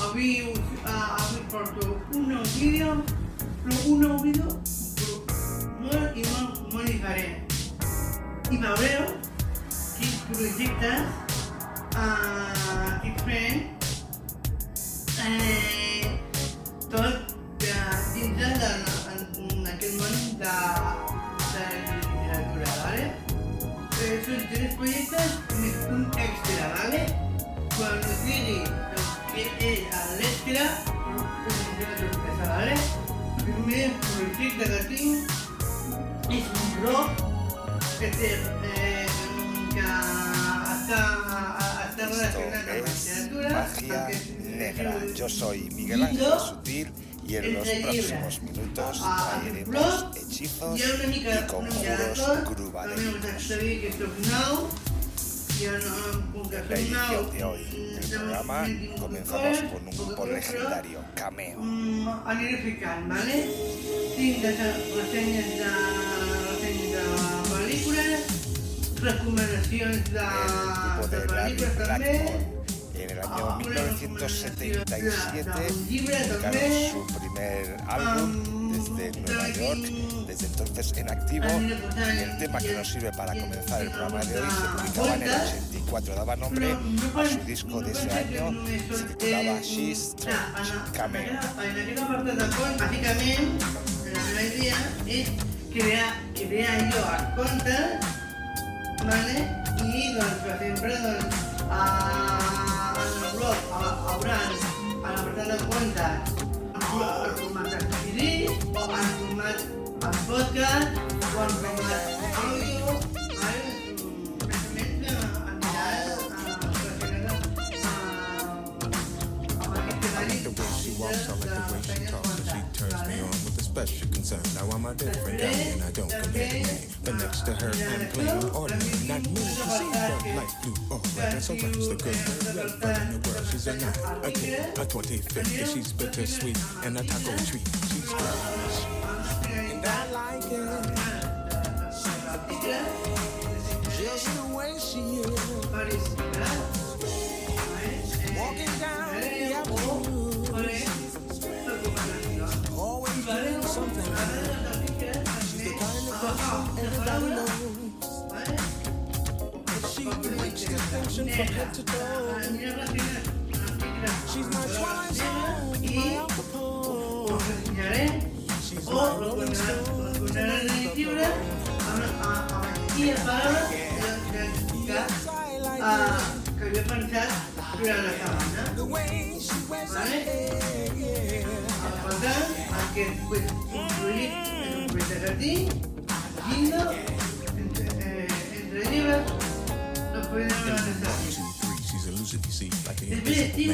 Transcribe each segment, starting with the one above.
avui porto un nou vídeo, però un nou vídeo molt i molt diferent. I veureu quins projectes estic fent, tot dins d'aquest món de la literatura, ¿vale? Son 3 proyectos més un extra, ¿vale? Quan us digui què és l'extra, us diré sorpresa, ¿vale? El primer projecte que tinc és un blog que està relacionat amb la literatura. Magia negra. Yo soy Miguel Ángel Sutil y en los próximos minutos traeremos hechizos y conjuros grubadélicos. En la edición de hoy del programa comenzamos con un grupo legendario, Cameo. Aniré ficant, ¿vale? Tinc ressenyes de pel·lícules, recomanacions de pel·lícules també. En el año 1977 publicaron su primer álbum desde Nueva York, desde entonces en activo, y el tema que nos sirve para comenzar el programa de hoy se publicaba en el 84, daba nombre a su disco de ese año, se titulaba She's Strange, Cameo. En aquest apartat de fons, bàsicament, la meva idea és crear jo els contes, ¿vale? I doncs, per exemple, doncs, en el blog hauran a l'apartat de comptes el format de CD o el format en podcast o en format àudio, més anirà relacionat amb aquest temari special concern. Now I'm a different guy and I don't compare to me. But next to her I'm plain ordinary. Not me to see her light blue or red. And so much the girl red, but in the world she's a 9, a 10, a 20-50. She's bittersweet and a taco treat. She's strange and I like it. Just the way she is. Walking down the avenue. Always doing something. She's the kind of person everybody knows. She makes distinction from head to toe. She's my twilight zone, my Al Capone. She's my Rolling Stone. que havia pensat durant la setmana. Vale? Per tant, aquest projecte és un projecte que tinc, llindo, entre llibres, no podem anar a necessari. Després, tinc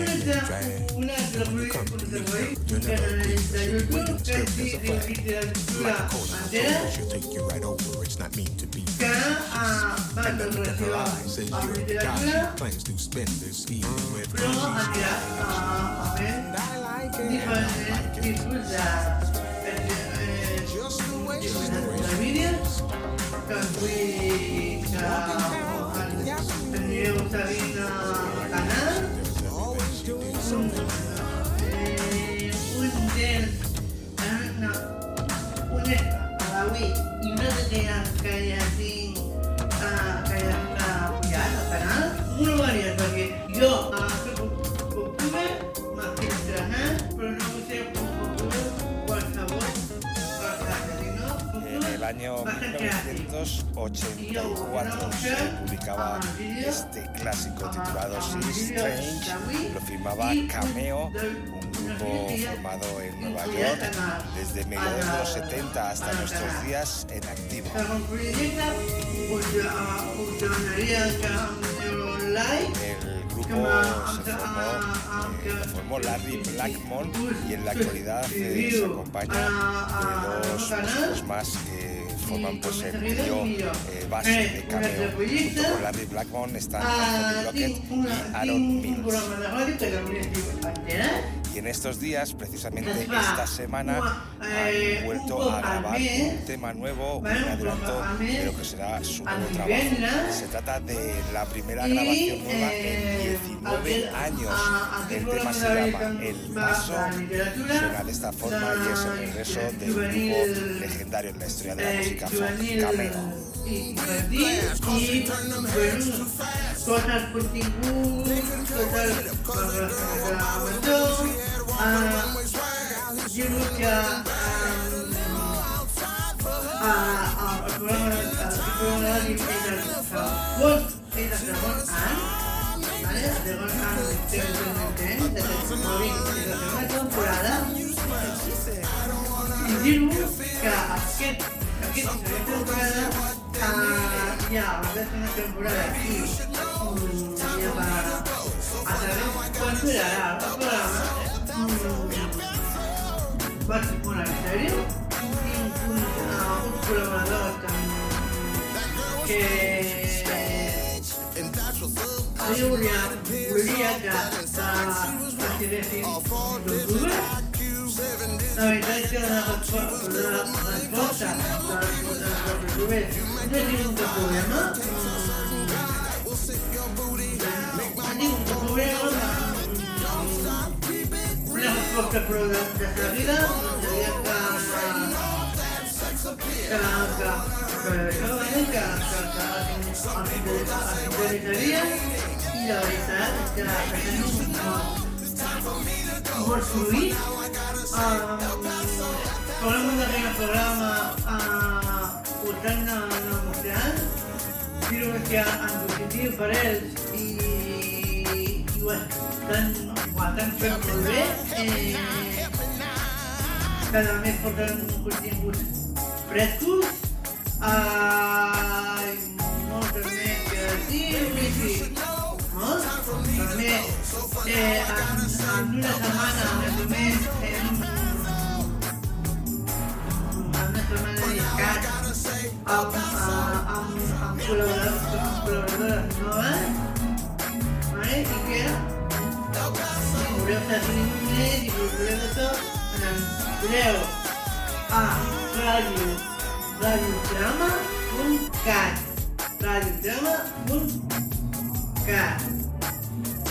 un altre projecte de YouTube que es diu Literatura Entera, que va en relació amb literatura, però anirà fent diferents tipus de vídeos que vull que anireu seguint al canal. Un és a la Wii i un altre que ja tinc que ja està pujat al canal. Molt variat, perquè jo soc youtuber, m'estic estrenant, però no vull ser un youtuber qualsevol cosa, sinó En el año 1984 se publicaba este clásico titulado She's Strange, lo firmaba Cameo, un grupo formado en Nueva York desde mediados de los 70 hasta nuestros días en activo. El grupo lo formó Larry Blackmon y en la actualidad se acompaña de dos músicos más que forman pues el trío base de Cameo. Junto con Larry Blackmon están Anthony Lockett y Aaron Mills. Y en estos días, precisamente esta semana, han vuelto a grabar un tema nuevo, un adelanto de lo que será su nuevo trabajo. Se trata de la primera grabación nueva en 19 años. El tema se llama El Paso, suena de esta forma y es el regreso de un grupo legendario en la historia de la música folk, Cameo. I bueno, coses continguts, coses per gravació, dir-vos que el programa de ràdio és el segon any, vale? El segon any de la segona temporada, i dir-vos que aquesta temporada ja la tercera temporada i ja va a saber quan durarà el programa. Va ser molt en sèrio. Tinc uns col·laboradors que volia que s'activessin d'octubre. La veritat és que la resposta dels youtubers no he tingut cap problema. Una resposta prou de seguida, seria que interessaria, i la veritat és que tenim molt fluït. Volem un darrer programa portant demostrant, dir-vos que en positiu per ells i ho estan fent molt bé. Cada mes portant continguts frescos, moltes més creatius i també en una setmana més o menys amb col·laboradores noves, i que veureu seguir més i veureu de tot. Podeu a radiodrama.cat,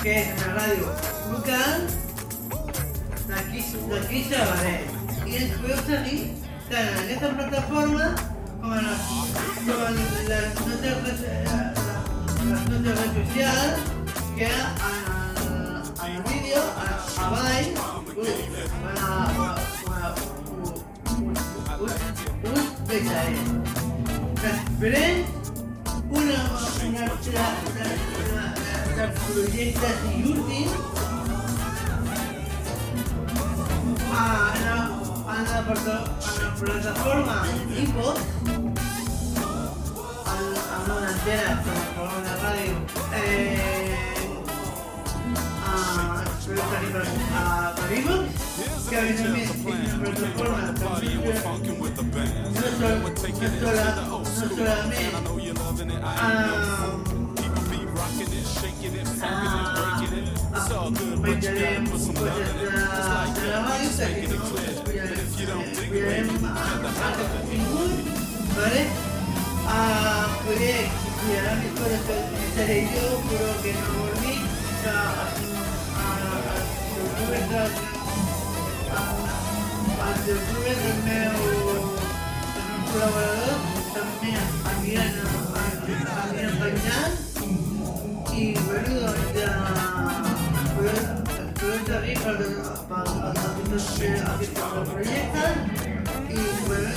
que és una ràdio local d'aquí Sabadell. I ens podeu seguir tant en aquesta plataforma com en les nostres redes socials, que en el vídeo, a avall, us deixaré. Després, dels projectes i últims en la plataforma iVoox, amb una entera com el programa de ràdio, espero tenir per iVoox, que evidentment és una plataforma no solament penjarem coses de la ràdio, sinó que pujarem altre contingut, ¿vale? Poder pujarà més coses que seré jo, però que no vol dir que els youtubers dels meus col·laboradors també aniran penjant i bueno, podem servir per aquests projectes i bueno,